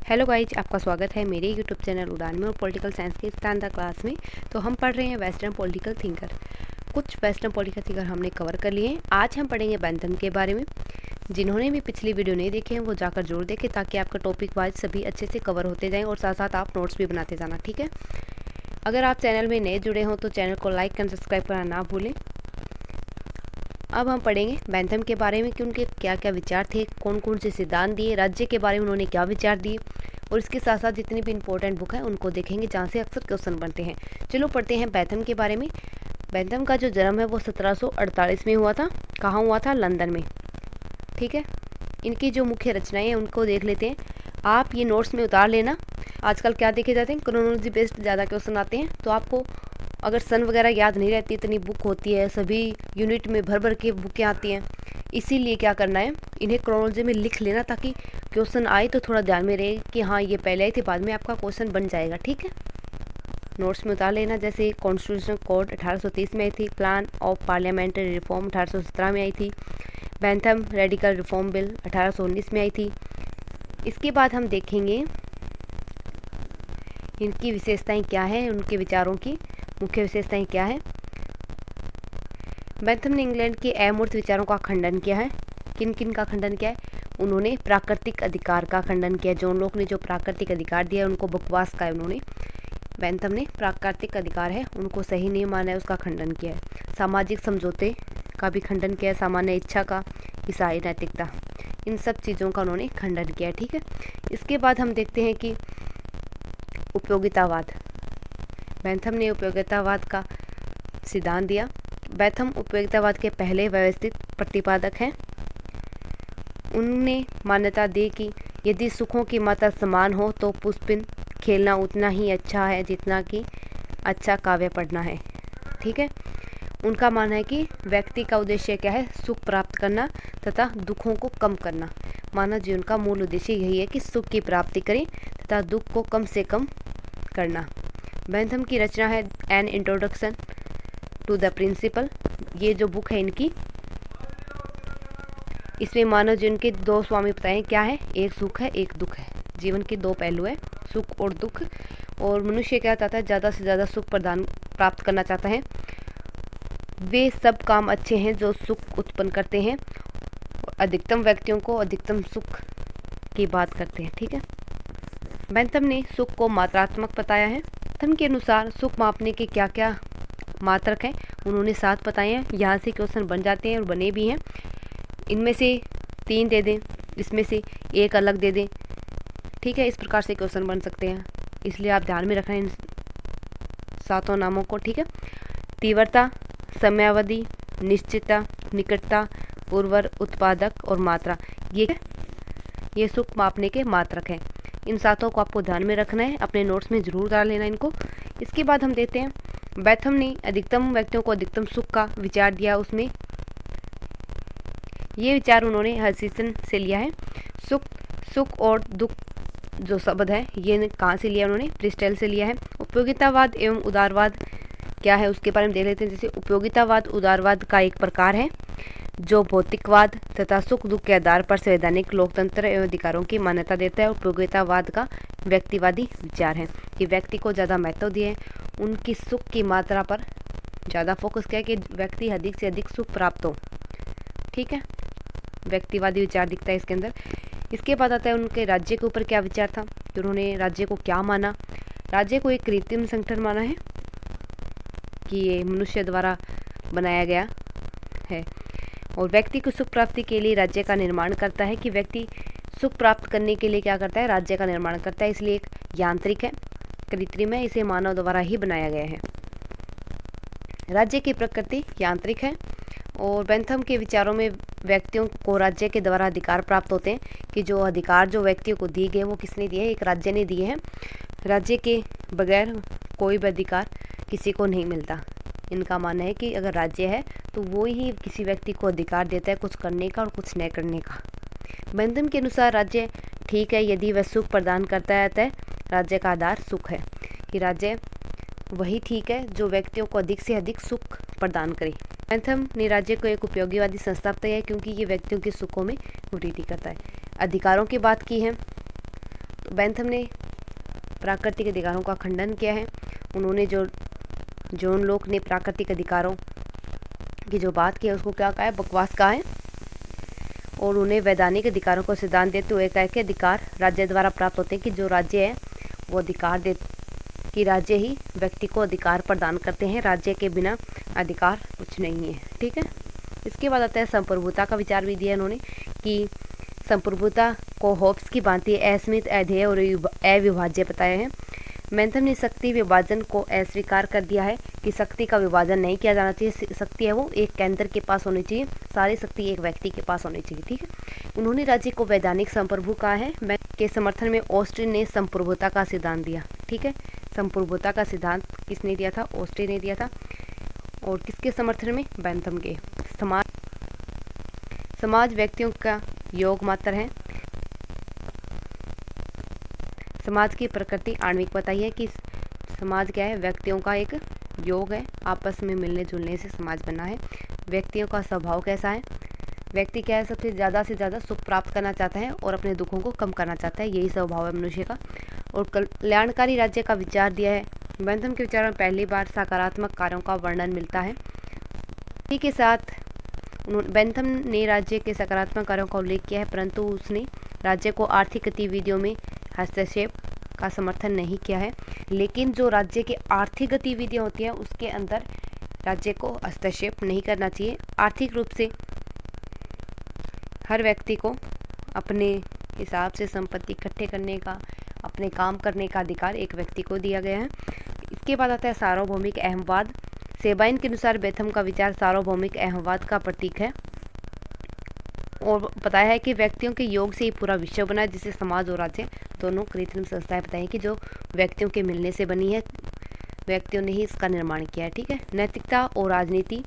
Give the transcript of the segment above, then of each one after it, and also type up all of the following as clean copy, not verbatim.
Hello guys, आपका स्वागत है मेरे यूट्यूब चैनल उड़ान में और पॉलिटिकल साइंस की स्टैंडर्ड क्लास में। तो हम पढ़ रहे हैं वेस्टर्न पॉलिटिकल थिंकर। कुछ वेस्टर्न पॉलिटिकल थिंकर हमने कवर कर लिए हैं। आज हम पढ़ेंगे बेंथम के बारे में। जिन्होंने भी पिछली वीडियो नहीं देखे हैं वो जाकर जरूर देखें, ताकि आपका टॉपिक वाइज सभी अच्छे से कवर होते जाएँ और साथ साथ आप नोट्स भी बनाते जाना, ठीक है। अगर आप चैनल में नए जुड़े हों तो चैनल को लाइक एंड सब्सक्राइब करना ना भूलें। अब हम पढ़ेंगे बेंथम के बारे में कि उनके क्या क्या विचार थे, कौन कौन से सिद्धांत दिए, राज्य के बारे में उन्होंने क्या विचार दिए, और इसके साथ साथ जितनी भी इंपॉर्टेंट बुक है उनको देखेंगे जहाँ से अक्सर क्वेश्चन बनते हैं। चलो पढ़ते हैं बेंथम के बारे में। बेंथम का जो जन्म है वो 1748 में हुआ था। कहाँ हुआ था? लंदन में, ठीक है। इनकी जो मुख्य रचनाएं हैं उनको देख लेते हैं। आप ये नोट्स में उतार लेना। आजकल क्या देखे जाते हैं, क्रोनोलॉजी बेस्ड ज़्यादा क्वेश्चन आते हैं, तो आपको अगर सन वगैरह याद नहीं रहती, इतनी बुक होती है, सभी यूनिट में भर भर के बुकें आती हैं, इसीलिए क्या करना है, इन्हें क्रोनोलॉजी में लिख लेना, ताकि क्वेश्चन आए तो थोड़ा ध्यान में रहे कि हाँ ये पहले आई थी, बाद में आपका क्वेश्चन बन जाएगा, ठीक है। नोट्स में उतार लेना। जैसे कॉन्स्टिट्यूशनल कोड 1830 में आई थी, प्लान ऑफ पार्लियामेंट्री रिफॉर्म 1817 में आई थी, बेंथम रेडिकल रिफॉर्म बिल 1819 में आई थी। इसके बाद हम देखेंगे इनकी विशेषताएं क्या है, उनके विचारों की मुख्य विशेषताएं क्या है। बेंथम ने इंग्लैंड के अमूर्त विचारों का खंडन किया है। किन किन का खंडन किया है? उन्होंने प्राकृतिक अधिकार का खंडन किया। जॉन लॉक ने जो प्राकृतिक अधिकार दिया है उनको बकवास का है उन्होंने। बेंथम ने प्राकृतिक अधिकार है उनको सही नहीं माना है, उसका खंडन किया है। सामाजिक समझौते का भी खंडन किया है, सामान्य इच्छा का, ईसाई नैतिकता, इन सब चीज़ों का उन्होंने खंडन किया है, ठीक है। इसके बाद हम देखते हैं कि उपयोगितावाद। बेंथम ने उपयोगितावाद का सिद्धांत दिया। बेंथम उपयोगितावाद के पहले व्यवस्थित प्रतिपादक हैं। उन्होंने मान्यता दी कि यदि सुखों की मात्रा समान हो तो पुष्पिन खेलना उतना ही अच्छा है जितना कि अच्छा काव्य पढ़ना है, ठीक है। उनका मानना है कि व्यक्ति का उद्देश्य क्या है? सुख प्राप्त करना तथा दुखों को कम करना। मानव जीवन का मूल उद्देश्य यही है कि सुख की प्राप्ति करें तथा दुख को कम से कम करना। बेंथम की रचना है an introduction to the principle. ये जो बुक है इनकी, इसमें मानव जीवन के दो स्वामी बताएं क्या है, एक सुख है एक दुख है। जीवन के दो पहलू है, सुख और दुख। और मनुष्य क्या चाहता है? ज़्यादा से ज़्यादा सुख प्रदान प्राप्त करना चाहता है। वे सब काम अच्छे हैं जो सुख उत्पन्न करते हैं, अधिकतम व्यक्तियों को अधिकतम सुख की बात करते हैं, ठीक है। बेंथम ने सुख को मात्रात्मक बताया है। बेंथम के अनुसार सुख मापने के क्या क्या मात्रक हैं उन्होंने 7 बताए हैं। यहाँ से क्वेश्चन बन जाते हैं और बने भी हैं। इनमें से 3 दे दें, इसमें से एक अलग दे दें, ठीक है। इस प्रकार से क्वेश्चन बन सकते हैं, इसलिए आप ध्यान में रखना इन 7 नामों को, ठीक है। तीव्रता, समयावधि, निश्चितता, निकटता, उर्वर, उत्पादक और मात्रा, ये सुख मापने के मात्रक हैं। इन 7 को आपको ध्यान में रखना है, अपने नोट्स में जरूर डाल लेना इनको। इसके बाद हम देखते हैं बेंथम ने अधिकतम व्यक्तियों को अधिकतम सुख का विचार दिया। उसमें ये विचार उन्होंने हर्सिसन से लिया है। सुख और दुख जो शब्द है ये कहाँ से लिया? उन्होंने ब्रिस्टल से लिया है। उपयोगितावाद एवं उदारवाद क्या है उसके बारे में देख लेते हैं। जैसे उपयोगितावाद उदारवाद का एक प्रकार है जो भौतिकवाद तथा सुख दुख के आधार पर संवैधानिक लोकतंत्र एवं अधिकारों की मान्यता देता है। उपयोगितावाद का व्यक्तिवादी विचार है कि व्यक्ति को ज़्यादा महत्व दिए, उनकी सुख की मात्रा पर ज़्यादा फोकस किया कि व्यक्ति अधिक से अधिक सुख प्राप्त हो, ठीक है। व्यक्तिवादी विचार दिखता है इसके अंदर। इसके बाद आता है उनके राज्य के ऊपर क्या विचार था, कि उन्होंने राज्य को क्या माना। राज्य को एक कृत्रिम संगठन माना है कि ये मनुष्य द्वारा बनाया गया है और व्यक्ति को सुख प्राप्ति के लिए राज्य का निर्माण करता है, कि व्यक्ति सुख प्राप्त करने के लिए क्या करता है? राज्य का निर्माण करता है। इसलिए एक यांत्रिक है, कृत्रिम है, इसे मानव द्वारा ही बनाया गया है। राज्य की प्रकृति यांत्रिक है और बेंथम के विचारों में व्यक्तियों को राज्य के द्वारा अधिकार प्राप्त होते हैं, कि जो अधिकार जो व्यक्तियों को दिए गए वो किसने दिए? एक राज्य ने दिए हैं। राज्य के बगैर कोई भी अधिकार किसी को नहीं मिलता। इनका मानना है कि अगर राज्य है तो वो ही किसी व्यक्ति को अधिकार देता है कुछ करने का और कुछ न करने का। बेंथम के अनुसार राज्य ठीक है यदि वह सुख प्रदान करता है, अतः राज्य का आधार सुख है, कि राज्य वही ठीक है जो व्यक्तियों को अधिक से अधिक सुख प्रदान करे। बेंथम ने राज्य को एक उपयोगीवादी संस्था बताया है, क्योंकि ये व्यक्तियों के सुखों में वृद्धि करता है। अधिकारों की बात की है तो बेंथम ने प्राकृतिक अधिकारों का खंडन किया है। उन्होंने जॉन लॉक ने प्राकृतिक अधिकारों की जो बात की है उसको क्या कहा है, बकवास कहा है। और उन्हें वैधानिक अधिकारों को सिद्धांत देते हुए कहा कि अधिकार राज्य द्वारा प्राप्त होते हैं, कि जो राज्य है वो अधिकार दे कि राज्य ही व्यक्ति को अधिकार प्रदान करते हैं, राज्य के बिना अधिकार कुछ नहीं है। ठीक है, इसके बाद आता है संप्रभुता का विचार भी दिया इन्होंने कि संप्रभुता को होब्स की भांति असीमित, अधेय और अविभाज्य बताया है। बेंथम ने शक्ति विभाजन को अस्वीकार कर दिया है कि शक्ति का विभाजन नहीं किया जाना चाहिए, शक्ति है वो एक केंद्र के पास होनी चाहिए, सारी शक्ति एक व्यक्ति के पास होनी चाहिए। ठीक है, उन्होंने राज्य को वैधानिक संप्रभु कहा है। के समर्थन में ऑस्टिन ने संप्रभुता का सिद्धांत दिया। ठीक है, संप्रभुता का सिद्धांत किसने दिया था, ऑस्टिन ने दिया था। और किसके समर्थन में, बेंथम के। समाज व्यक्तियों का योग मात्र है। समाज की प्रकृति आणविक बताई है कि समाज क्या है, व्यक्तियों का एक योग है, आपस में मिलने जुलने से समाज बना है। व्यक्तियों का स्वभाव कैसा है, व्यक्ति क्या है, सबसे ज़्यादा से ज़्यादा सुख प्राप्त करना चाहता है और अपने दुखों को कम करना चाहता है, यही स्वभाव है मनुष्य का। और कल्याणकारी राज्य का विचार दिया है। बेंथम के विचार में पहली बार सकारात्मक कार्यों का वर्णन मिलता है। इसी के साथ बेंथम ने राज्य के सकारात्मक कार्यों का उल्लेख किया है, परंतु उसने राज्य को आर्थिक गतिविधियों में हस्तक्षेप का समर्थन नहीं किया है। लेकिन जो राज्य की आर्थिक गतिविधियां होती हैं उसके अंदर राज्य को हस्तक्षेप नहीं करना चाहिए। आर्थिक रूप से हर व्यक्ति को अपने हिसाब से संपत्ति इकट्ठे करने का, अपने काम करने का अधिकार एक व्यक्ति को दिया गया है। इसके बाद आता है सार्वभौमिक अहमवाद। सेबाइन के अनुसार बेंथम का विचार सार्वभौमिक अहमवाद का प्रतीक है और बताया है कि व्यक्तियों के योग से ही पूरा विश्व बना है, जिसे समाज और राज्य दोनों कृत्रिम संस्थाएं बताई कि जो व्यक्तियों के मिलने से बनी है, व्यक्तियों ने ही इसका निर्माण किया है। ठीक है, नैतिकता और राजनीति।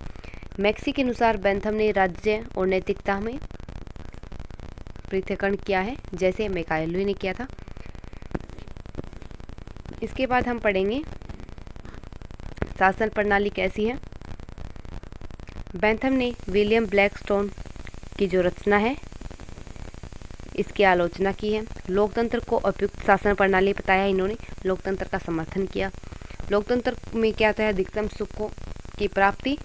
मैक्सी के अनुसार बेंथम ने राज्य और नैतिकता में पृथक्करण किया है, जैसे मैकाइली ने किया था। इसके बाद हम पढ़ेंगे शासन प्रणाली कैसी है। बेंथम ने विलियम ब्लैकस्टोन की जो रचना है इसकी आलोचना की है। लोकतंत्र को उपयुक्त शासन प्रणाली बताया इन्होंने, लोकतंत्र का समर्थन किया। लोकतंत्र में क्या था, अधिकतम सुखों की प्राप्ति।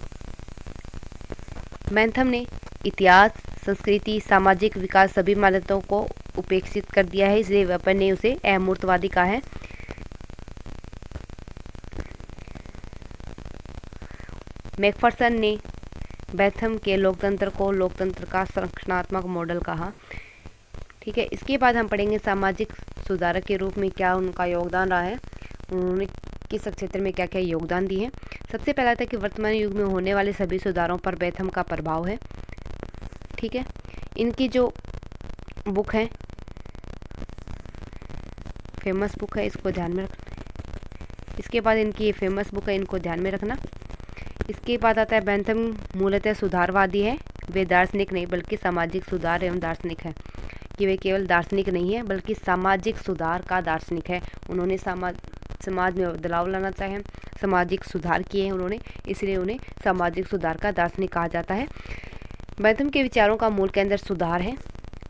बेंथम ने इतिहास, संस्कृति, सामाजिक विकास सभी मान्यताओं को उपेक्षित कर दिया है, इसलिए वेपर ने उसे अमूर्तवादी कहा है। मैकफर्सन ने बेंथम के लोकतंत्र को लोकतंत्र का संरचनात्मक मॉडल कहा। ठीक है, इसके बाद हम पढ़ेंगे सामाजिक सुधारक के रूप में क्या उनका योगदान रहा है, उन्होंने किस क्षेत्र में क्या क्या योगदान दिए हैं। सबसे पहला था कि वर्तमान युग में होने वाले सभी सुधारों पर बेंथम का प्रभाव है। ठीक है, इनकी जो बुक है, फेमस बुक है, इसको ध्यान में रखना। इसके बाद इनकी ये फेमस बुक है, इनको ध्यान में रखना। इसके बाद आता है बेंथम मूलतः सुधारवादी है, वे दार्शनिक नहीं बल्कि सामाजिक सुधार एवं दार्शनिक है, कि वे केवल दार्शनिक नहीं है बल्कि सामाजिक सुधार का दार्शनिक है। उन्होंने समाज में बदलाव लाना चाहे, सामाजिक सुधार किए उन्होंने, इसलिए उन्हें सामाजिक सुधार का दार्शनिक कहा जाता है। बेंथम के विचारों का मूल केंद्र सुधार है।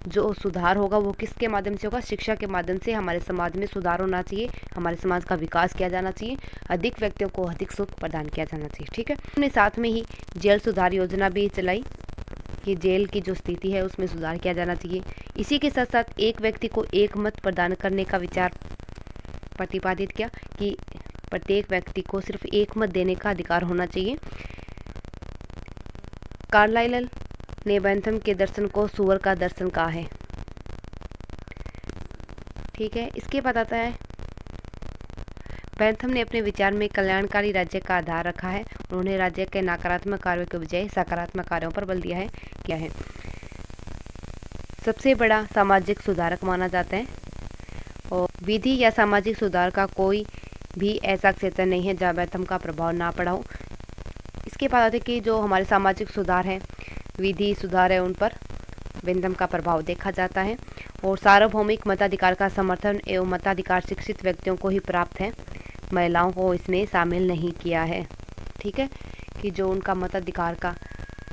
जो सुधार होगा वो किसके माध्यम से होगा, शिक्षा के माध्यम से। हमारे समाज में सुधार होना चाहिए, हमारे समाज का विकास किया जाना चाहिए, अधिक व्यक्तियों को अधिक सुख प्रदान किया जाना चाहिए। ठीक है, हमने साथ में ही जेल सुधार योजना भी चलाई कि जेल की जो स्थिति है उसमें सुधार किया जाना चाहिए। इसी के साथ साथ एक व्यक्ति को एक मत प्रदान करने का विचार प्रतिपादित किया कि प्रत्येक व्यक्ति को सिर्फ एक मत देने का अधिकार होना चाहिए। कार्लाइल ने बेंथम के दर्शन को सुअर का दर्शन कहा है। ठीक है, इसके बाद आता है बेंथम ने अपने विचार में कल्याणकारी राज्य का आधार रखा है। उन्होंने राज्य के नकारात्मक कार्यों के बजाय सकारात्मक कार्यों पर बल दिया है। क्या है, सबसे बड़ा सामाजिक सुधारक माना जाता है और विधि या सामाजिक सुधार का कोई भी ऐसा क्षेत्र नहीं है जहाँ बेंथम का प्रभाव ना पड़ा हो। इसके बाद आते कि जो हमारे सामाजिक सुधार है, विधि सुधार है, उन पर बेंथम का प्रभाव देखा जाता है। और सार्वभौमिक मताधिकार का समर्थन एवं मताधिकार शिक्षित व्यक्तियों को ही प्राप्त है, महिलाओं को इसने शामिल नहीं किया है। ठीक है, कि जो उनका मताधिकार का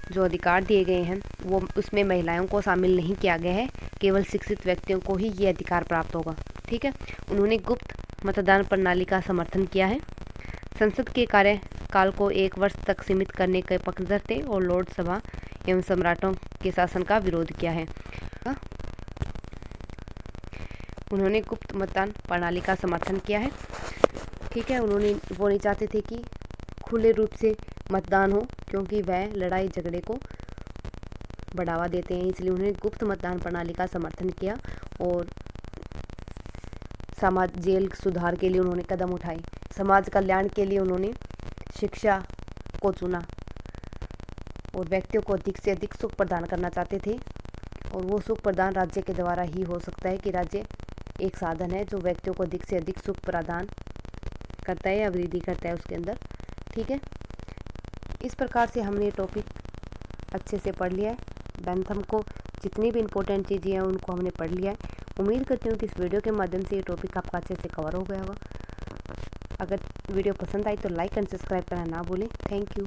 जो अधिकार दिए गए हैं वो उसमें महिलाओं को शामिल नहीं किया गया है, केवल शिक्षित व्यक्तियों को ही ये अधिकार प्राप्त होगा। ठीक है। उन्होंने गुप्त मतदान प्रणाली का समर्थन किया है। संसद के कार्यकाल को 1 वर्ष तक सीमित करने के पक्षधर थे और लॉर्ड सभा एवं सम्राटों के शासन का विरोध किया है। उन्होंने गुप्त मतदान प्रणाली का समर्थन किया है। ठीक है, वो नहीं चाहते थे कि खुले रूप से मतदान हो, क्योंकि वह लड़ाई झगड़े को बढ़ावा देते हैं, इसलिए उन्होंने गुप्त मतदान प्रणाली का समर्थन किया और जेल सुधार के लिए उन्होंने कदम उठाए। समाज कल्याण के लिए उन्होंने शिक्षा को चुना और व्यक्तियों को अधिक से अधिक सुख प्रदान करना चाहते थे, और वो सुख प्रदान राज्य के द्वारा ही हो सकता है कि राज्य एक साधन है जो व्यक्तियों को अधिक से अधिक सुख प्रदान करता है या वृद्धि करता है उसके अंदर। ठीक है, इस प्रकार से हमने टॉपिक अच्छे से पढ़ लिया है। बेंथम को जितनी भी इम्पोर्टेंट चीज़ें हैं उनको हमने पढ़ लिया है। उम्मीद करती हूँ कि इस वीडियो के माध्यम से ये टॉपिक आपका अच्छे से कवर हो गया होगा। अगर वीडियो पसंद आई तो लाइक एंड सब्सक्राइब करना ना भूलें। Thank you.